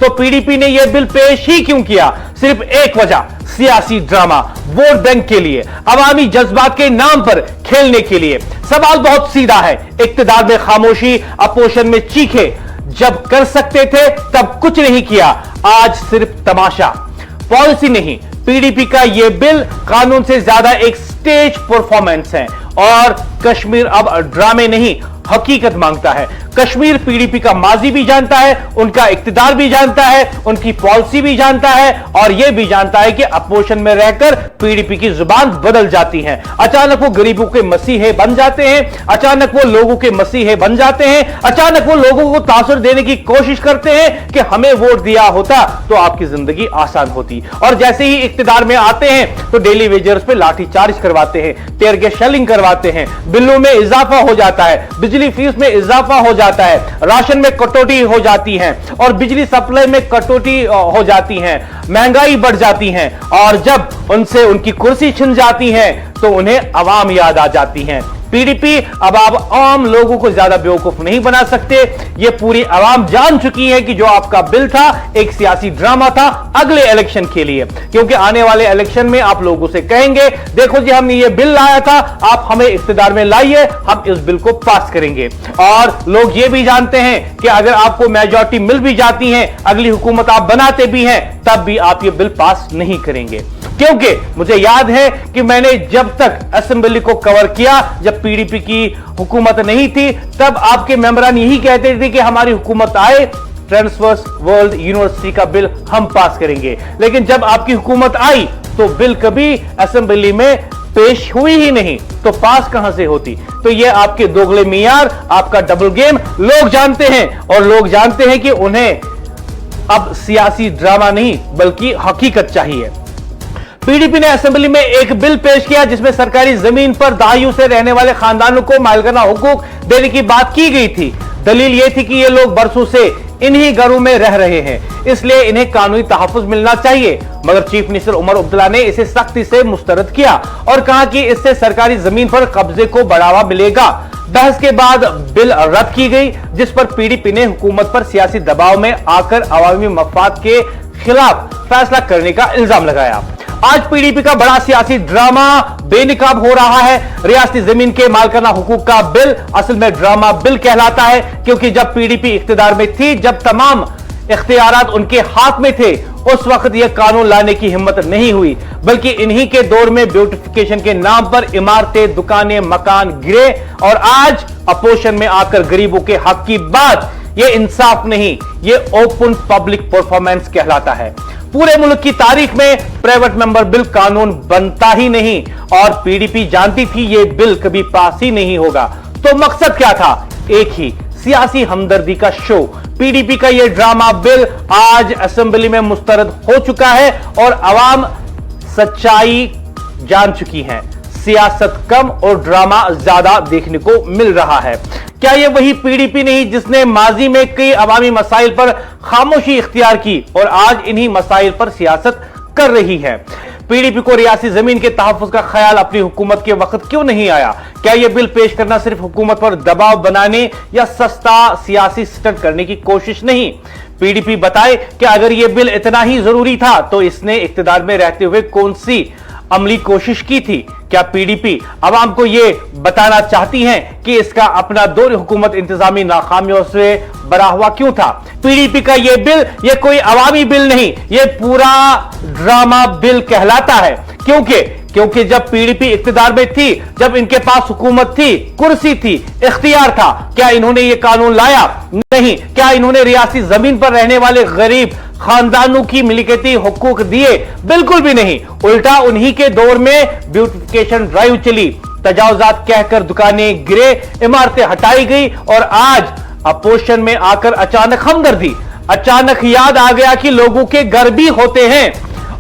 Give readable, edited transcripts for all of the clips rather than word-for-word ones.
तो पीडीपी ने यह बिल पेश ही क्यों किया? सिर्फ एक वजह, सियासी ड्रामा, वोट बैंक के लिए, अवामी जज्बात के नाम पर खेलने के लिए। सवाल बहुत सीधा है, इक्तिदार में खामोशी, अपोजिशन में चीखे। जब कर सकते थे तब कुछ नहीं किया, आज सिर्फ तमाशा। पॉलिसी नहीं, पीडीपी का यह बिल कानून से ज्यादा एक स्टेज परफॉर्मेंस है। और कश्मीर अब ड्रामे नहीं, हकीकत मांगता है। कश्मीर पीडीपी का माजी भी जानता है, उनका इक्तिदार भी जानता है, उनकी पॉलिसी भी जानता है, और यह भी जानता है कि अपोजिशन में रहकर पीडीपी की जुबान बदल जाती है। अचानक वो गरीबों के मसीहे बन जाते हैं, अचानक वो लोगों के मसीहे बन जाते हैं, अचानक वो लोगों को तासुर देने की कोशिश करते हैं कि हमें वोट दिया होता तो आपकी जिंदगी आसान होती। और जैसे ही इक्तिदार में आते हैं तो डेली वेजर्स पे लाठीचार्ज करवाते हैं, टेयर गैस शेलिंग करवाते हैं, बिलों में इजाफा हो जाता है, बिजली फीस में इजाफा हो जाता है, राशन में कटौती हो जाती है, और बिजली सप्लाई में कटौती हो जाती है, महंगाई बढ़ जाती है। और जब उनसे उनकी कुर्सी छिन जाती है तो उन्हें अवाम याद आ जाती है। पीडीपी अब आप आम लोगों को ज्यादा बेवकूफ नहीं बना सकते। यह पूरी अवाम जान चुकी है कि जो आपका बिल था एक सियासी ड्रामा था अगले इलेक्शन के लिए, क्योंकि आने वाले इलेक्शन में आप लोगों से कहेंगे देखो जी हमने ये बिल लाया था, आप हमें इख्तियार में लाइए, हम इस बिल को पास करेंगे। और लोग ये भी जानते हैं कि अगर आपको मेजॉरिटी मिल भी जाती है, अगली हुकूमत आप बनाते भी हैं, तब भी आप ये बिल पास नहीं करेंगे। क्योंकि मुझे याद है कि मैंने जब तक असेंबली को कवर किया, जब पीडीपी की हुकूमत नहीं थी, तब आपके मेंबरान यही कहते थे कि हमारी हुकूमत आए, ट्रांसवर्स वर्ल्ड यूनिवर्सिटी का बिल हम पास करेंगे। लेकिन जब आपकी हुकूमत आई तो बिल कभी असेंबली में पेश हुई ही नहीं, तो पास कहां से होती? तो ये आपके दोगले मियार, आपका डबल गेम लोग जानते हैं, और लोग जानते हैं कि उन्हें अब सियासी ड्रामा नहीं बल्कि हकीकत चाहिए। पीडीपी ने असेंबली में एक बिल पेश किया जिसमें सरकारी जमीन पर दहाइयों से रहने वाले खानदानों को मालिकाना हुकूक देने की बात की गई थी। दलील यह थी कि ये लोग बरसों से इन्हीं घरों में रह रहे हैं, इसलिए इन्हें कानूनी तहफ्फुज़ मिलना चाहिए। मगर चीफ मिनिस्टर उमर अब्दुल्ला ने इसे सख्ती से मुस्तरद किया और कहा कि इससे सरकारी जमीन पर कब्जे को बढ़ावा मिलेगा। बहस के बाद बिल रद्द की गई, जिस पर पीडीपी ने हुकूमत पर सियासी दबाव में आकर अवामी मफाद के खिलाफ फैसला करने का इल्जाम लगाया। आज पीडीपी का बड़ा सियासी ड्रामा बेनकाब हो रहा है। रियासती जमीन के मालिकाना हुकूक का बिल असल में ड्रामा बिल कहलाता है, क्योंकि जब पीडीपी इख्तियार में थी, जब तमाम इख्तियारात उनके हाथ में थे, उस वक्त यह कानून लाने की हिम्मत नहीं हुई, बल्कि इन्हीं के दौर में ब्यूटिफिकेशन के नाम पर इमारतें, दुकानें, मकान गिरे। और आज अपोजिशन में आकर गरीबों के हक की बात, यह इंसाफ नहीं, यह ओपन पब्लिक परफॉर्मेंस कहलाता है। पूरे मुल्क की तारीख में प्राइवेट मेंबर बिल कानून बनता ही नहीं, और पीडीपी जानती थी यह बिल कभी पास ही नहीं होगा। तो मकसद क्या था? एक ही, सियासी हमदर्दी का शो। पीडीपी का यह ड्रामा बिल आज असेंबली में मुस्तरद हो चुका है और अवाम सच्चाई जान चुकी है। सियासत कम और ड्रामा ज्यादा देखने को मिल रहा है। क्या यह वही पीडीपी नहीं जिसने माजी में कई अवामी मसाइल पर खामोशी इख्तियार की और आज इन्हीं मसाइल पर सियासत कर रही है? पीडीपी को रियासी जमीन के तहफ्फुज़ का ख्याल अपनी हुकूमत के वक्त क्यों नहीं आया? क्या यह बिल पेश करना सिर्फ हुकूमत पर दबाव बनाने या सस्ता सियासी स्टंट करने की कोशिश नहीं? पीडीपी बताए कि अगर यह बिल इतना ही जरूरी था तो इसने इख्तियार में रहते हुए कौन सी अमली कोशिश की थी? क्या पीडीपी अवाम को यह बताना चाहती है कि इसका अपना दौर हुकूमत इंतजामी नाकामियों से भरा हुआ क्यों था? पीडीपी का यह बिल यह कोई अवामी बिल नहीं, यह पूरा ड्रामा बिल कहलाता है। क्योंकि जब पीडीपी इख्तियार में थी, जब इनके पास हुकूमत थी, कुर्सी थी, इख्तियार था, क्या इन्होंने यह कानून लाया? नहीं। क्या इन्होंने रियासी जमीन पर रहने वाले गरीब खानदानों की मिल्कियती हुकूक दिए? बिल्कुल भी नहीं। उल्टा उन्हीं के दौर में ब्यूटिफिकेशन ड्राइव चली, तजावुजात कहकर दुकानें गिरे, इमारतें हटाई गई, और आज अपोजिशन में आकर अचानक हमदर्दी, अचानक याद आ गया कि लोगों के घर भी होते हैं।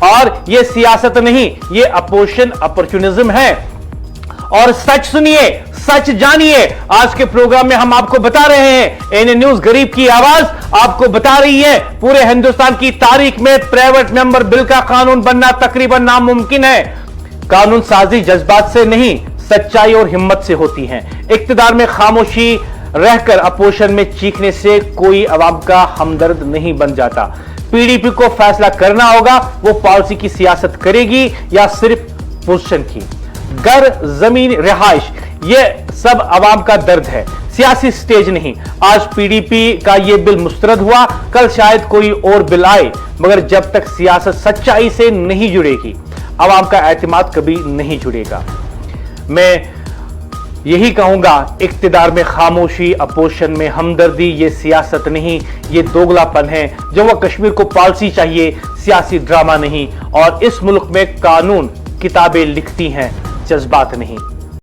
और यह सियासत नहीं, यह अपोजिशन अपॉर्चुनिज्म है। और सच सुनिए, सच जानिए। आज के प्रोग्राम में हम आपको बता रहे हैं, एएनए न्यूज गरीब की आवाज आपको बता रही है, पूरे हिंदुस्तान की तारीख में प्राइवेट मेंबर बिल का कानून बनना तकरीबन नामुमकिन है। कानून साजी जज्बात से नहीं, सच्चाई और हिम्मत से होती है। इख्तियार में खामोशी रहकर अपोजिशन में चीखने से कोई अवाम का हमदर्द नहीं बन जाता। पीडीपी को फैसला करना होगा वो पॉलिसी की सियासत करेगी या सिर्फ पोजीशन की। घर, जमीन, रिहाइश, ये सब अवाम का दर्द है, सियासी स्टेज नहीं। आज पीडीपी का ये बिल मुस्तरद हुआ, कल शायद कोई और बिल आए, मगर जब तक सियासत सच्चाई से नहीं जुड़ेगी, अवाम का एतमाद कभी नहीं जुड़ेगा। मैं यही कहूंगा, इक्तिदार में खामोशी, अपोजिशन में हमदर्दी, ये सियासत नहीं, ये दोगलापन है। जम्मू कश्मीर को पॉलिसी चाहिए, सियासी ड्रामा नहीं। और इस मुल्क में कानून किताबें लिखती हैं, जज्बात नहीं।